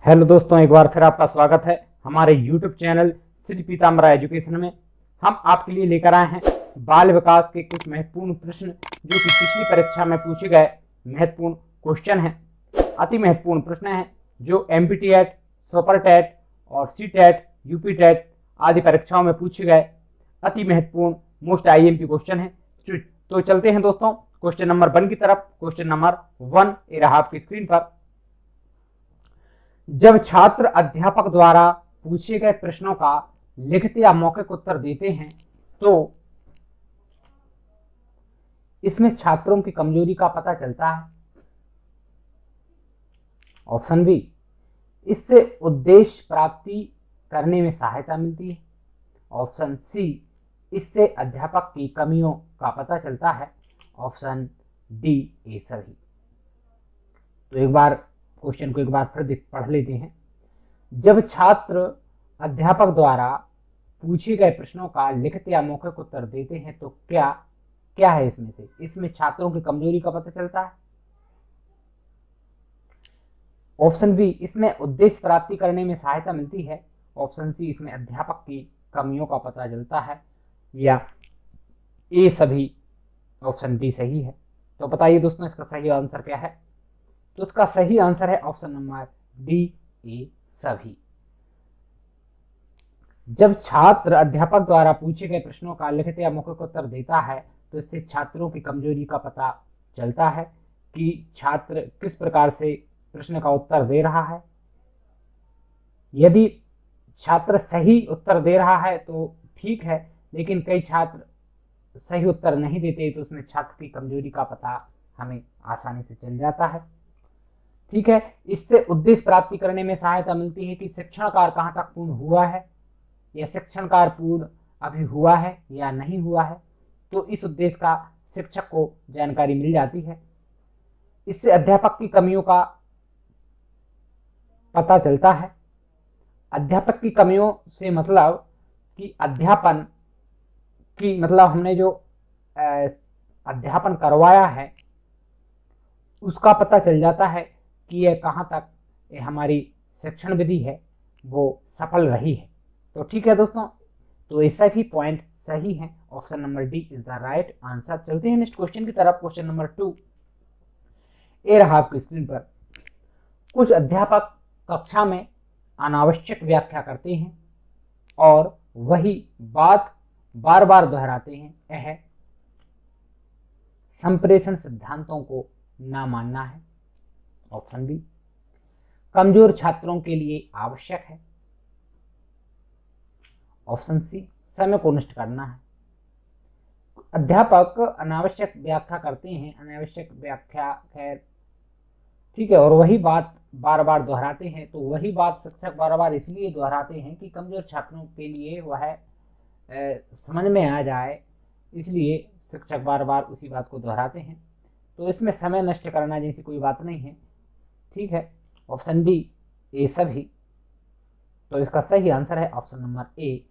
Hello दोस्तों, एक बार फिर आपका स्वागत है हमारे YouTube channel Shri Pitambara education में। हम आपके लिए लेकर आए हैं बाल विकास के कुछ महत्वपूर्ण प्रश्न जो कि पिछली परीक्षा में पूछे गए महत्वपूर्ण क्वेश्चन हैं। अति महत्वपूर्ण प्रश्न हैं जो MPTET, सुपर टेट और CTET, UPTET आदि परीक्षाओं में पूछे गए अति महत्वपूर्ण मोस्ट IMP क्वेश्चन हैं। तो चलते हैं दोस्तों क्वेश्चन नंबर 1 की तरफ। क्वेश्चन नंबर 1 ये रहा आपकी स्क्रीन पर। जब छात्र अध्यापक द्वारा पूछे गए प्रश्नों का लिखित या मौखिक उत्तर देते हैं तो इसमें छात्रों की कमजोरी का पता चलता है। ऑप्शन बी, इससे उद्देश्य प्राप्ति करने में सहायता मिलती है। ऑप्शन सी, इससे अध्यापक की कमियों का पता चलता है। ऑप्शन डी, ये सभी। तो एक बार क्वेश्चन को एक बार फिर पढ़ लेते हैं। जब छात्र अध्यापक द्वारा पूछे गए प्रश्नों का लिखित या मौखिक उत्तर देते हैं तो क्या क्या है इसमें से? इसमें छात्रों की कमजोरी का पता चलता है। ऑप्शन बी, इसमें उद्देश्य प्राप्ति करने में सहायता मिलती है। ऑप्शन सी, इसमें अध्यापक की कमियों का पता चलता है। या ये सभी। ऑप्शन डी सही है। तो बताइए दोस्तों इसका सही आंसर क्या है? तो इसका सही आंसर है ऑप्शन नंबर डी, ए सभी। जब छात्र अध्यापक द्वारा पूछे गए प्रश्नों का लिखित या मौखिक उत्तर देता है तो इससे छात्रों की कमजोरी का पता चलता है कि छात्र किस प्रकार से प्रश्न का उत्तर दे रहा है। यदि छात्र सही उत्तर दे रहा है तो ठीक है, लेकिन कई छात्र सही उत्तर नहीं देते तो उसमें छात्र की कमजोरी का पता हमें आसानी से चल जाता है। ठीक है। इससे उद्देश्य प्राप्ति करने में सहायता मिलती है कि शिक्षण कार्य कहाँ तक पूर्ण हुआ है या शिक्षण कार्य पूर्ण अभी हुआ है या नहीं हुआ है, तो इस उद्देश्य का शिक्षक को जानकारी मिल जाती है। इससे अध्यापक की कमियों का पता चलता है। अध्यापक की कमियों से मतलब कि अध्यापन की मतलब हमने जो अध्यापन करवाया है उसका पता चल जाता है कि यह कहाँ तक हमारी शिक्षण विधि है वो सफल रही है। तो ठीक है दोस्तों, तो ये सभी पॉइंट सही हैं। Option number D is the right answer. चलते हैं नेक्स्ट क्वेश्चन की तरफ। क्वेश्चन नंबर 2 ये रहा आपकी स्क्रीन पर। कुछ अध्यापक कक्षा में अनावश्यक व्याख्या करते हैं और वही बात बार बार दोहराते हैं। यह संप्रेषण सिद्धांतों को ना मानना है। ऑप्शन बी, कमजोर छात्रों के लिए आवश्यक है। ऑप्शन सी, समय को नष्ट करना है। अध्यापक अनावश्यक व्याख्या करते हैं, अनावश्यक व्याख्या खैर ठीक है, और वही बात बार बार दोहराते हैं। तो वही बात शिक्षक बार बार इसलिए दोहराते हैं कि कमजोर छात्रों के लिए वह समझ में आ जाए, इसलिए शिक्षक बार बार उसी बात को दोहराते हैं। तो इसमें समय नष्ट करना जैसी कोई बात नहीं है। ठीक है। ऑप्शन डी, ये सभी। तो इसका सही आंसर है ऑप्शन नंबर ए,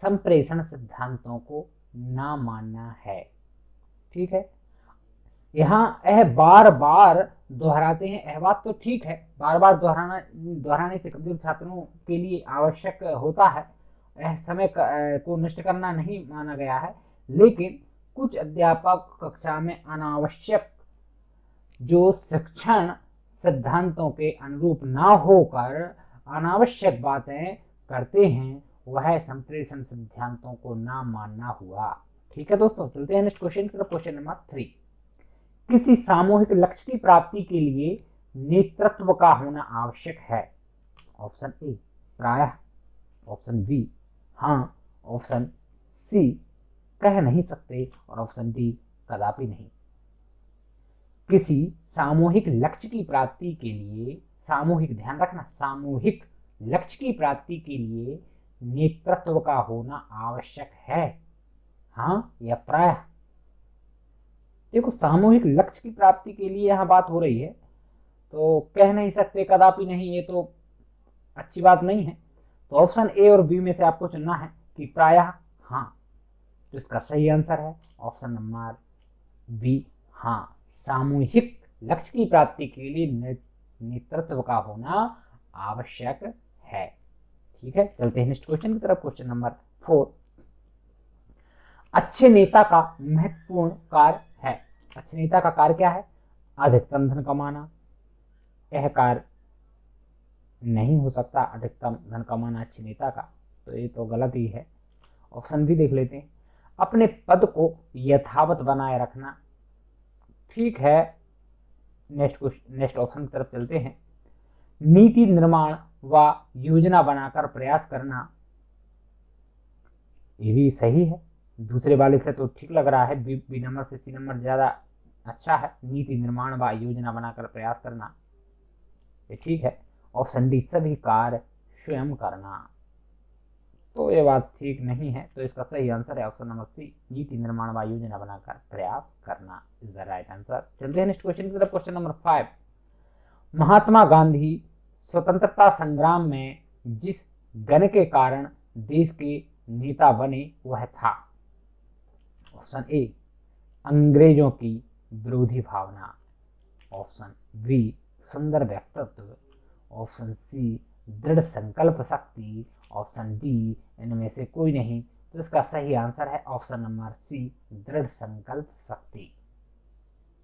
संप्रेषण सिद्धांतों को ना मानना है। ठीक है। यहाँ यह बार बार दोहराते हैं, यह बात तो ठीक है, बार बार दोहराने से कमजोर छात्रों के लिए आवश्यक होता है। यह समय को नष्ट करना नहीं माना गया है, लेकिन कुछ अध्यापक कक्षा में अनावश्यक जो शिक्षण सिद्धांतों के अनुरूप ना होकर अनावश्यक बातें करते हैं, वह संप्रेषण सिद्धांतों को ना मानना हुआ। ठीक है दोस्तों, चलते हैं नेक्स्ट क्वेश्चन की तरफ। क्वेश्चन नंबर 3, किसी सामूहिक लक्ष्य की प्राप्ति के लिए नेतृत्व का होना आवश्यक है। ऑप्शन ए, प्रायः। ऑप्शन बी, हाँ। ऑप्शन सी, कह नहीं सकते। और ऑप्शन डी, कदापि नहीं। किसी सामूहिक लक्ष्य की प्राप्ति के लिए, सामूहिक ध्यान रखना, सामूहिक लक्ष्य की प्राप्ति के लिए नेतृत्व का होना आवश्यक है, हाँ या प्रायः। देखो, सामूहिक लक्ष्य की प्राप्ति के लिए यहाँ बात हो रही है, तो कह नहीं सकते, कदापि नहीं, ये तो अच्छी बात नहीं है। तो ऑप्शन ए और बी में से आपको चुनना है कि प्रायः हाँ। तो इसका सही आंसर है ऑप्शन नंबर बी, हाँ। सामूहिक लक्ष्य की प्राप्ति के लिए नेतृत्व का होना आवश्यक है। ठीक है, चलते हैं नेक्स्ट क्वेश्चन की तरफ। क्वेश्चन नंबर 4, अच्छे नेता का महत्वपूर्ण कार्य है। अच्छे नेता का कार्य क्या है? अधिकतम धन कमाना। यह कार्य नहीं हो सकता अधिकतम धन कमाना अच्छे नेता का, तो ये तो गलत ही है। ऑप्शन भी देख लेते हैं, अपने पद को यथावत बनाए रखना। ठीक है, नेक्स्ट ऑप्शन की तरफ चलते हैं, नीति निर्माण व योजना बनाकर प्रयास करना। ये भी सही है, दूसरे वाले से तो ठीक लग रहा है, बी नंबर से सी नंबर ज्यादा अच्छा है। नीति निर्माण व योजना बनाकर प्रयास करना, ये ठीक है। ऑप्शन डी, सभी कार्य स्वयं करना, तो ये बात ठीक नहीं है। तो इसका सही आंसर है ऑप्शन नंबर सी, नीति निर्माण व योजना बनाकर प्रयास करना इज द राइट आंसर। चलते हैं नेक्स्ट क्वेश्चन की तरफ। क्वेश्चन नंबर 5, महात्मा गांधी स्वतंत्रता संग्राम में जिस गण के कारण देश के नेता बने वह था। ऑप्शन ए, अंग्रेजों की विरोधी भावना। ऑप्शन बी, सुंदर व्यक्तित्व। ऑप्शन सी, दृढ़ संकल्प शक्ति। ऑप्शन डी, इनमें से कोई नहीं। तो इसका सही आंसर है ऑप्शन नंबर सी, दृढ़ संकल्प शक्ति।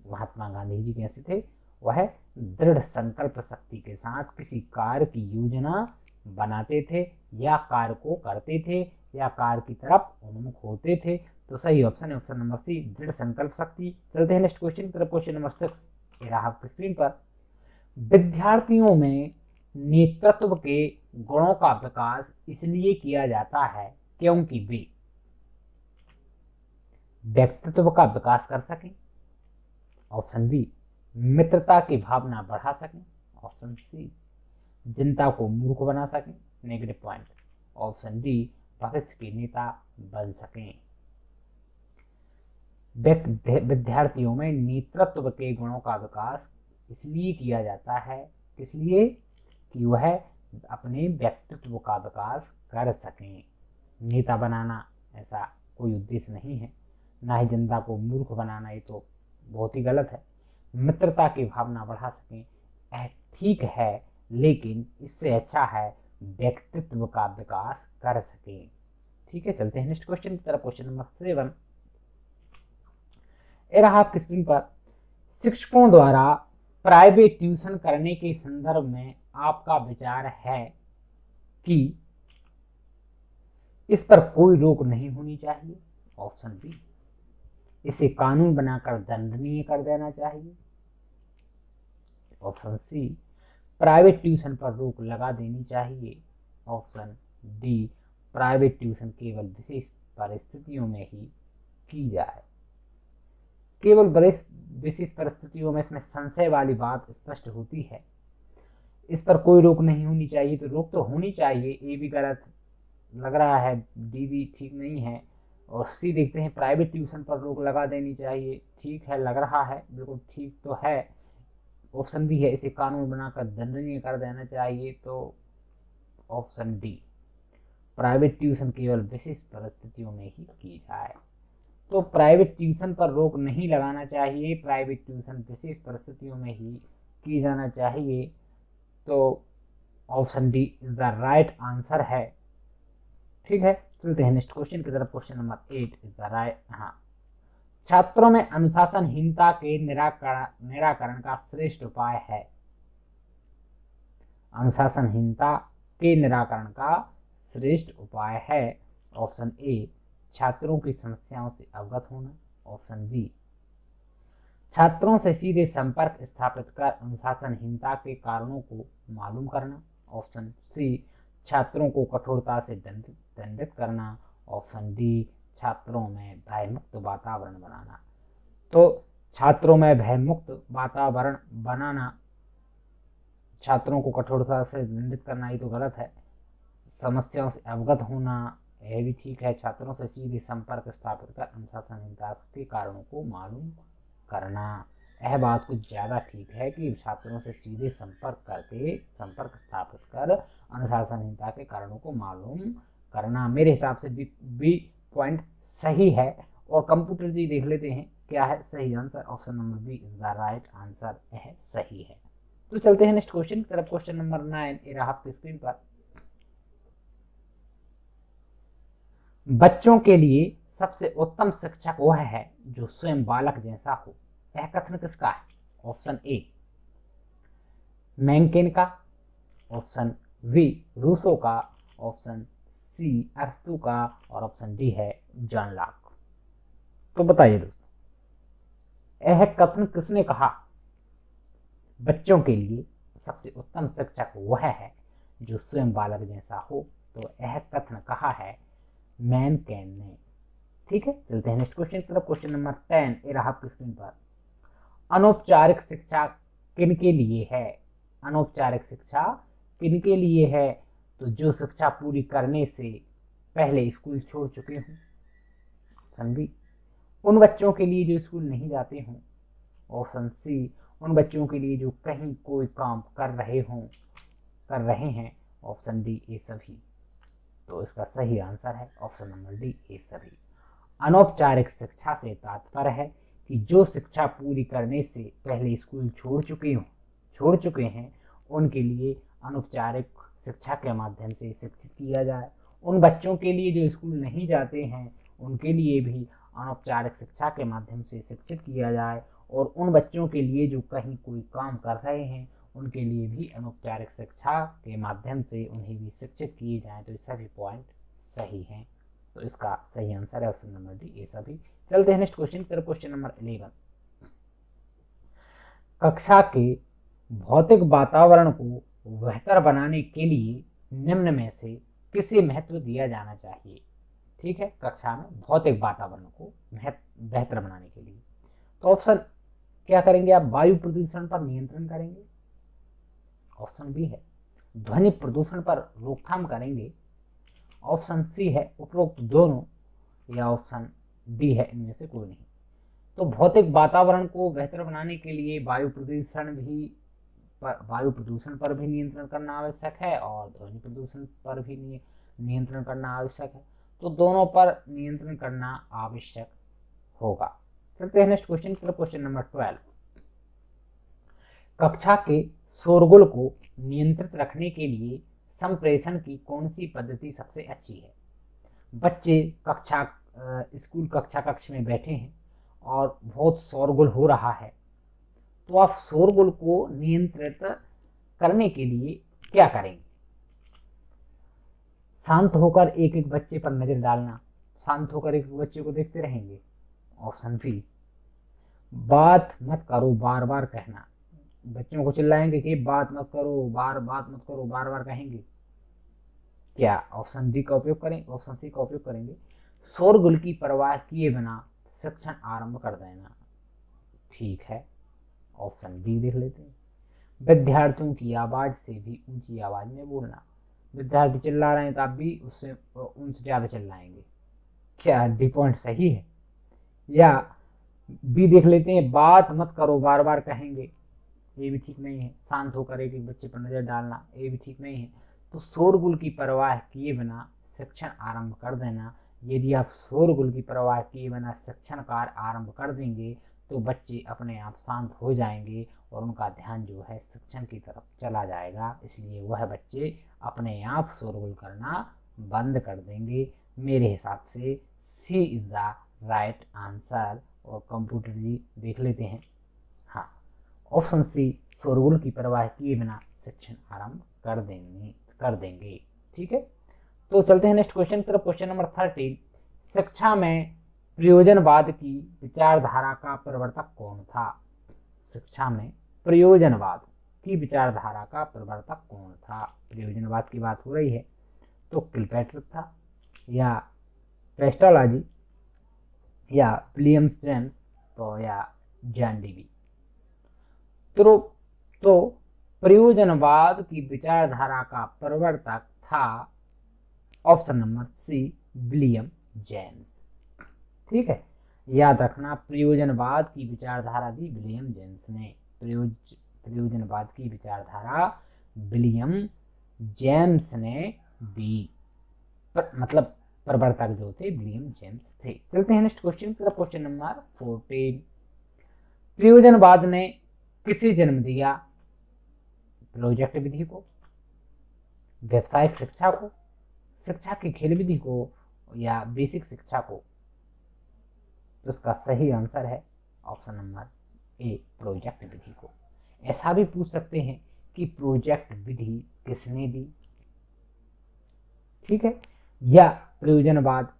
महात्मा गांधी जी कैसे थे? वह दृढ़ संकल्प शक्ति के साथ किसी कार्य की योजना बनाते थे या कार्य को करते थे या कार्य की तरफ उन्मुख होते थे। तो सही ऑप्शन है ऑप्शन नंबर सी, दृढ़ संकल्प शक्ति। चलते हैं नेक्स्ट क्वेश्चन की तरफ। क्वेश्चन नंबर 6, ये रहा आपकी स्क्रीन पर, विद्यार्थियों में नेतृत्व के गुणों का विकास इसलिए किया जाता है क्योंकि वे व्यक्तित्व का विकास कर सकें। ऑप्शन बी, मित्रता की भावना बढ़ा सकें। ऑप्शन सी, जनता को मूर्ख बना सकें, नेगेटिव पॉइंट। ऑप्शन डी, भविष्य के नेता बन सकें। विद्यार्थियों में नेतृत्व के गुणों का विकास इसलिए किया जाता है, इसलिए कि वह अपने व्यक्तित्व का विकास कर सकें। नेता बनाना ऐसा कोई उद्देश्य नहीं है, ना ही जनता को मूर्ख बनाना, ये तो बहुत ही गलत है। मित्रता की भावना बढ़ा सकें, ठीक है, लेकिन इससे अच्छा है व्यक्तित्व का विकास कर सकें। ठीक है, चलते हैं नेक्स्ट क्वेश्चन की तरफ। क्वेश्चन नंबर 7, ये रहा आपकी स्क्रीन पर, शिक्षकों द्वारा प्राइवेट ट्यूशन करने के संदर्भ में आपका विचार है कि इस पर कोई रोक नहीं होनी चाहिए। ऑप्शन बी, इसे कानून बनाकर दंडनीय कर देना चाहिए। ऑप्शन सी, प्राइवेट ट्यूशन पर रोक लगा देनी चाहिए। ऑप्शन डी, प्राइवेट ट्यूशन केवल विशेष परिस्थितियों में ही की जाए। केवल विशेष परिस्थितियों में इसमें संशय वाली बात स्पष्ट होती है। इस पर कोई रोक नहीं होनी चाहिए, तो रोक तो होनी चाहिए, ये भी गलत लग रहा है, डी भी ठीक नहीं है। और सी देखते हैं, प्राइवेट ट्यूशन पर रोक लगा देनी चाहिए, ठीक है, लग रहा है, बिल्कुल ठीक तो है। ऑप्शन बी है, इसे कानून बनाकर दंडनीय कर देना चाहिए। तो ऑप्शन डी, प्राइवेट ट्यूशन केवल विशेष परिस्थितियों में ही की जाए। तो प्राइवेट ट्यूशन पर रोक नहीं लगाना चाहिए, प्राइवेट ट्यूशन विशेष परिस्थितियों में ही की जाना चाहिए। तो option D is the right answer है। ठीक है, चलते हैं नेक्स्ट क्वेश्चन की तरफ। Question number 8 is the right. हाँ, छात्रों में अनुशासनहीनता के निराकरण का श्रेष्ठ उपाय है। अनुशासनहीनता के निराकरण का श्रेष्ठ उपाय है। ऑप्शन ए, छात्रों की समस्याओं से अवगत होना। ऑप्शन बी, छात्रों से सीधे संपर्क स्थापित कर अनुशासनहीनता के कारणों को मालूम करना। ऑप्शन सी, छात्रों को कठोरता से दंडित करना। ऑप्शन डी, छात्रों में भयमुक्त वातावरण बनाना। तो छात्रों में भयमुक्त वातावरण बनाना, छात्रों को कठोरता से दंडित करना, ये तो गलत है। समस्याओं से अवगत होना, यह भी ठीक है। छात्रों से सीधे संपर्क स्थापित कर अनुशासनहीनता के कारणों को मालूम करना, यह बात कुछ ज़्यादा ठीक है कि छात्रों से सीधे संपर्क स्थापित कर अनुशासनहीनता के कारणों को मालूम करना। मेरे हिसाब से बी पॉइंट सही है। और कंप्यूटर जी देख लेते हैं क्या है सही answer. Option number B is the right answer, यह सही है। तो चलते हैं नेक्स्ट क्वेश्चन की तरफ। क्वेश्चन नंबर 9 ये रहा आपकी स्क्रीन पर। बच्चों के लिए सबसे उत्तम शिक्षक वह है जो स्वयं बालक जैसा हो। यह कथन किसका है? ऑप्शन ए मैंकिन का, ऑप्शन बी रूसो का, ऑप्शन सी अरस्तु का, और ऑप्शन डी है जॉन लॉक। तो बताइए दोस्तों, यह कथन किसने कहा? बच्चों के लिए सबसे उत्तम शिक्षक वह है जो स्वयं बालक जैसा हो। तो यह कथन कहा है मैनकेन ने। ठीक है, चलते हैं नेक्स्ट क्वेश्चन की तरफ। क्वेश्चन नंबर 10 ये रहा आपकी स्क्रीन पर। अनौपचारिक शिक्षा किनके लिए है? अनौपचारिक शिक्षा किनके लिए है? तो जो शिक्षा पूरी करने से पहले स्कूल छोड़ चुके हों। ऑप्शन बी उन बच्चों के लिए जो स्कूल नहीं जाते हों। ऑप्शन सी उन बच्चों के लिए जो कहीं कोई काम कर रहे हैं। ऑप्शन डी ये सभी। तो इसका सही आंसर है ऑप्शन नंबर डी ये सभी। अनौपचारिक शिक्षा से तात्पर्य है कि जो शिक्षा पूरी करने से पहले स्कूल छोड़ चुके हैं उनके लिए अनौपचारिक शिक्षा के माध्यम से शिक्षित किया जाए। उन बच्चों के लिए जो स्कूल नहीं जाते हैं उनके लिए भी अनौपचारिक शिक्षा के माध्यम से शिक्षित किया जाए, और उन बच्चों के लिए जो कहीं कोई काम कर रहे हैं उनके लिए भी अनौपचारिक शिक्षा के माध्यम से उन्हें भी शिक्षित किए जाएं। तो ये सभी पॉइंट सही हैं। तो इसका सही आंसर है ऑप्शन नंबर डी ये सभी। चलते हैं नेक्स्ट क्वेश्चन की तरफ। Question number 11। कक्षा के भौतिक वातावरण को बेहतर बनाने के लिए निम्न में से किसे महत्व दिया जाना चाहिए? ठीक है, कक्षा में भौतिक वातावरण को बेहतर बनाने के लिए। तो ऑप्शन क्या करेंगे आप? वायु प्रदूषण पर नियंत्रण करेंगे। ऑप्शन बी है ध्वनि प्रदूषण पर रोकथाम करेंगे। ऑप्शन सी है उपरोक्त दोनों, या ऑप्शन डी है इनमें से कोई नहीं। तो भौतिक वातावरण को बेहतर बनाने के लिए वायु प्रदूषण पर भी नियंत्रण करना आवश्यक है और ध्वनि प्रदूषण पर भी नियंत्रण करना आवश्यक है। तो दोनों पर नियंत्रण करना आवश्यक होगा। चलते हैं नेक्स्ट क्वेश्चन की तरफ। Question number 12। कक्षा के शोरगुल को नियंत्रित रखने के लिए संप्रेषण की कौन सी पद्धति सबसे अच्छी है? बच्चे स्कूल कक्ष में बैठे हैं और बहुत शोरगुल हो रहा है, तो आप शोरगुल को नियंत्रित करने के लिए क्या करेंगे? शांत होकर एक एक बच्चे पर नजर डालना, शांत होकर एक बच्चे को देखते रहेंगे। ऑप्शन बी बात मत करो बार बार कहना, बच्चों को चिल्लाएंगे कि बात मत करो, बात मत करो, बार बार कहेंगे क्या? ऑप्शन डी का उपयोग करें, ऑप्शन सी का उपयोग करेंगे। शोरगुल की परवाह किए बिना शिक्षण आरंभ कर देना। ठीक है, ऑप्शन डी देख लेते हैं। विद्यार्थियों की आवाज से भी ऊंची आवाज में बोलना, विद्यार्थी चिल्ला रहे हैं तो आप भी उससे उनसे ज्यादा चिल्लाएंगे। क्या डी पॉइंट सही है? या बी देख लेते हैं, बात मत करो बार बार कहेंगे, ये भी ठीक नहीं है। शांत होकर एक एक बच्चे पर नजर डालना, ये भी ठीक नहीं है। तो शोरगुल की परवाह किए बिना शिक्षण आरंभ कर देना। यदि आप शोरगुल की परवाह किए बिना शिक्षण कार्य आरंभ कर देंगे तो बच्चे अपने आप शांत हो जाएंगे और उनका ध्यान जो है शिक्षण की तरफ चला जाएगा, इसलिए वह बच्चे अपने आप शोरगुल करना बंद कर देंगे। मेरे हिसाब से सी इज द राइट आंसर। और कंप्यूटर जी देख लेते हैं। हाँ, ऑप्शन सी शोरगुल की परवाह किए बिना शिक्षण आरंभ कर देंगे। ठीक है, तो चलते हैं नेक्स्ट क्वेश्चन की तरफ। Question number 13। शिक्षा में प्रयोजनवाद की विचारधारा का प्रवर्तक कौन था? शिक्षा में प्रयोजनवाद की विचारधारा का प्रवर्तक कौन था? प्रयोजनवाद की बात हो रही है तो किलपैट्रिक था, या पेस्टालॉजी, या विलियम जेम्स, तो या जॉन डीवी। तो प्रयोजनवाद की विचारधारा का प्रवर्तक था option number C William James. ठीक है, याद रखना प्रयोजनवाद की विचारधारा दी विलियम जेम्स ने। प्रयोजनवाद की विचारधारा विलियम जेम्स ने दी, मतलब प्रवर्तक जो थे विलियम जेम्स थे। चलते हैं नेक्स्ट क्वेश्चन की तरफ। Question number 14। प्रयोजनवाद ने किसे जन्म दिया? प्रोजेक्ट विधि को, व्यवसायिक शिक्षा को, शिक्षा की खेल विधि को, या बेसिक शिक्षा को? तो इसका सही आंसर है ऑप्शन नंबर ए, प्रोजेक्ट विधि को। ऐसा भी पूछ सकते हैं कि प्रोजेक्ट विधि किसने दी, ठीक है, या प्रयोजनवाद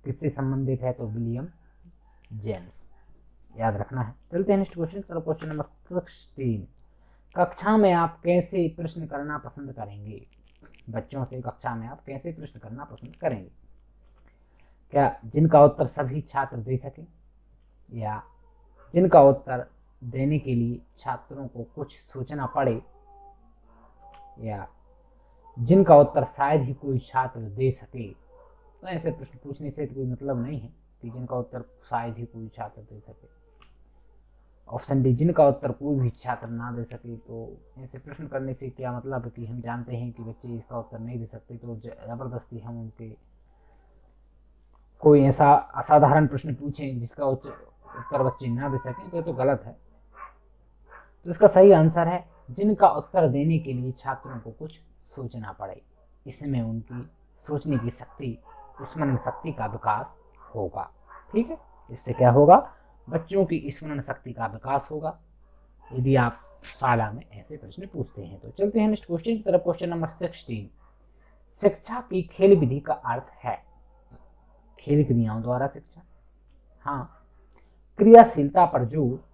किससे संबंधित है? तो विलियम जेम्स, याद रखना है। चलते हैं नेक्स्ट क्वेश्चन, चलो क्वेश्चन नंबर 16। कक्षा में आप कैसे प्रश्न करना पसंद करेंगे? बच्चों से कक्षा में आप कैसे प्रश्न करना पसंद करेंगे? क्या जिनका उत्तर सभी छात्र दे सकें, या जिनका उत्तर देने के लिए छात्रों को कुछ सोचना पड़े, या जिनका उत्तर शायद ही कोई छात्र दे सके? तो ऐसे प्रश्न पूछने से कोई मतलब नहीं है कि जिनका उत्तर शायद ही कोई छात्र दे सके। ऑप्शन डी, जिनका उत्तर कोई भी छात्र ना दे सके। तो ऐसे प्रश्न करने से क्या मतलब है कि हम जानते हैं कि बच्चे इसका उत्तर नहीं दे सकते, तो जबरदस्ती हम उनके कोई ऐसा असाधारण प्रश्न पूछें जिसका उत्तर बच्चे ना दे सकें, तो गलत है। तो इसका सही आंसर है जिनका उत्तर देने के लिए छात्रों को कुछ सोचना पड़े। इसमें उनकी सोचने की शक्ति, स्मरण शक्ति का विकास होगा। ठीक है, इससे क्या होगा? बच्चों की स्मरण शक्ति का विकास होगा, यदि आप शाला में ऐसे प्रश्न पूछते हैं। तो चलते हैं नेक्स्ट क्वेश्चन की तरफ। Question number 16। शिक्षा की खेल विधि का अर्थ है खेल क्रियाओं द्वारा शिक्षा, हाँ, क्रियाशीलता पर जोर,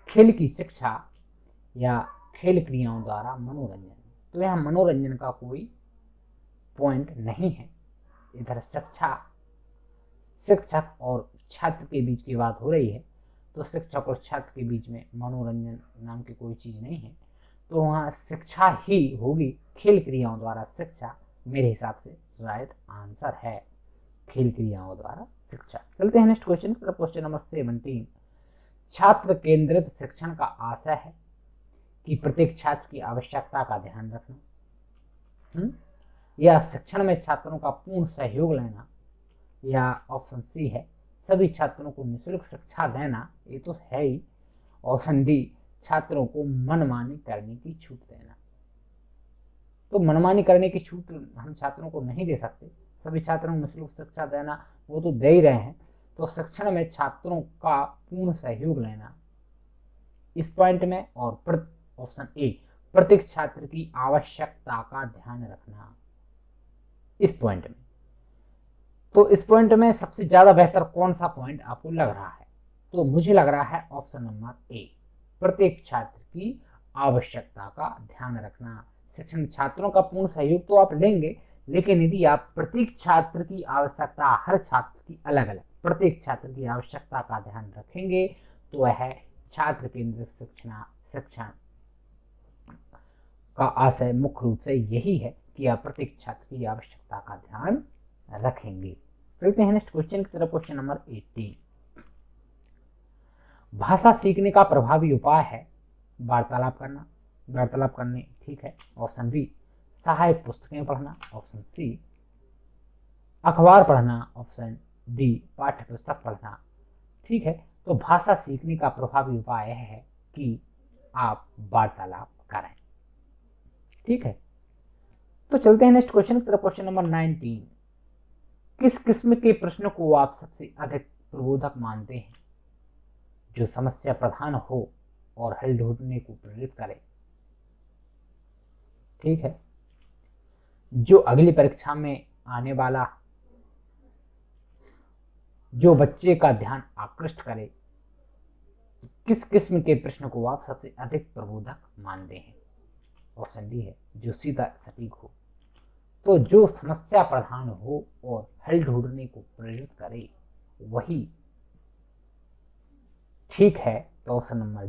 खेल की शिक्षा, या खेल क्रियाओं द्वारा मनोरंजन। तो यहाँ मनोरंजन का कोई पॉइंट नहीं है, इधर शिक्षक और छात्र के बीच की बात हो रही है, तो शिक्षक और छात्र के बीच में मनोरंजन नाम की कोई चीज नहीं है, तो वहाँ शिक्षा ही होगी। खेल क्रियाओं द्वारा शिक्षा मेरे हिसाब से राइट आंसर है, खेल क्रियाओं द्वारा शिक्षा। चलते हैं नेक्स्ट क्वेश्चन, क्वेश्चन नंबर 17। छात्र केंद्रित शिक्षण का आशय है कि प्रत्येक छात्र की आवश्यकता का ध्यान रखना, या शिक्षण में छात्रों का पूर्ण सहयोग लेना, या ऑप्शन सी है सभी छात्रों को निःशुल्क शिक्षा देना, ये तो है ही। ऑप्शन डी, छात्रों को मनमानी करने की छूट देना। तो मनमानी करने की छूट हम छात्रों को नहीं दे सकते, सभी छात्रों को निःशुल्क शिक्षा देना वो तो दे ही रहे हैं। तो शिक्षण में छात्रों का पूर्ण सहयोग लेना इस पॉइंट में, और ऑप्शन ए, प्रत्येक छात्र की आवश्यकता का ध्यान रखना इस पॉइंट में। तो इस पॉइंट में सबसे ज्यादा बेहतर कौन सा पॉइंट आपको लग रहा है? तो मुझे लग रहा है ऑप्शन नंबर ए, प्रत्येक छात्र की आवश्यकता का ध्यान रखना। शिक्षण छात्रों का पूर्ण सहयोग तो आप लेंगे, लेकिन यदि आप प्रत्येक छात्र की आवश्यकता, हर छात्र की अलग अलग, प्रत्येक छात्र की आवश्यकता का ध्यान रखेंगे, तो वह छात्र केंद्रित शिक्षण का आशय मुख्य रूप से यही है कि आप प्रत्येक छात्र की आवश्यकता का ध्यान रखेंगे। चलते हैं नेक्स्ट क्वेश्चन की तरफ। Question number 18। भाषा सीखने का प्रभावी उपाय है वार्तालाप करना, वार्तालाप करने, ठीक है। ऑप्शन बी, सहायक पुस्तकें पढ़ना। ऑप्शन सी, अखबार पढ़ना। ऑप्शन डी, पाठ्य पुस्तक पढ़ना। ठीक है, तो भाषा सीखने का प्रभावी उपाय है कि आप वार्तालाप करें। ठीक है, तो चलते हैं नेक्स्ट क्वेश्चन की तरफ। Question number 19। किस किस्म के प्रश्न को आप सबसे अधिक प्रबोधक मानते हैं, जो समस्या प्रधान हो और हल ढूंढने को प्रेरित करे? ठीक है, जो अगली परीक्षा में आने वाला, जो बच्चे का ध्यान आकृष्ट करे, किस किस्म के प्रश्न को आप सबसे अधिक प्रबोधक मानते हैं? ऑप्शन डी है, जो सीधा सटीक हो। तो जो समस्या प्रधान हो और हल ढूंढने को प्रेरित करे वही ठीक है। तो option number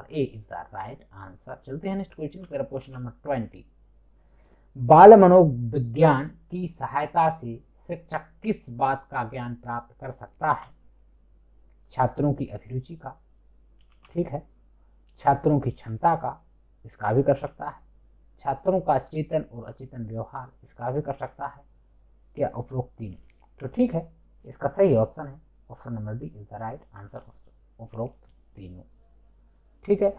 A is the right answer. चलते हैं नेक्स्ट क्वेश्चन की तरफ। Question number 20। बाल मनोविज्ञान की सहायता से शिक्षक किस बात का ज्ञान प्राप्त कर सकता है? छात्रों की अभिरुचि का, ठीक है, छात्रों की क्षमता का, इसका भी कर सकता है, छात्रों का चेतन और अचेतन व्यवहार, इसका भी कर सकता है, क्या उपरोक्त तीनों? तो ठीक है, इसका सही ऑप्शन है option number B is the right answer, उपरोक्त तीनों। ठीक है,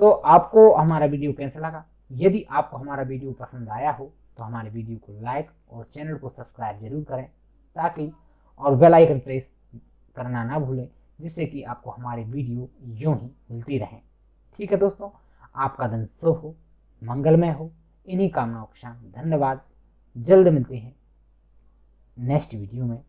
तो आपको हमारा वीडियो कैसा लगा? यदि आपको हमारा वीडियो पसंद आया हो तो हमारे वीडियो को लाइक और चैनल को सब्सक्राइब जरूर करें, ताकि और बेल आइकन प्रेस करना ना भूलें, जिससे कि आपको हमारे वीडियो यूं ही मिलती रहें। ठीक है दोस्तों, आपका दिन शुभ हो, मंगलमय हो, इन्हीं कामनाओं के साथ धन्यवाद। जल्द मिलते हैं नेक्स्ट वीडियो में।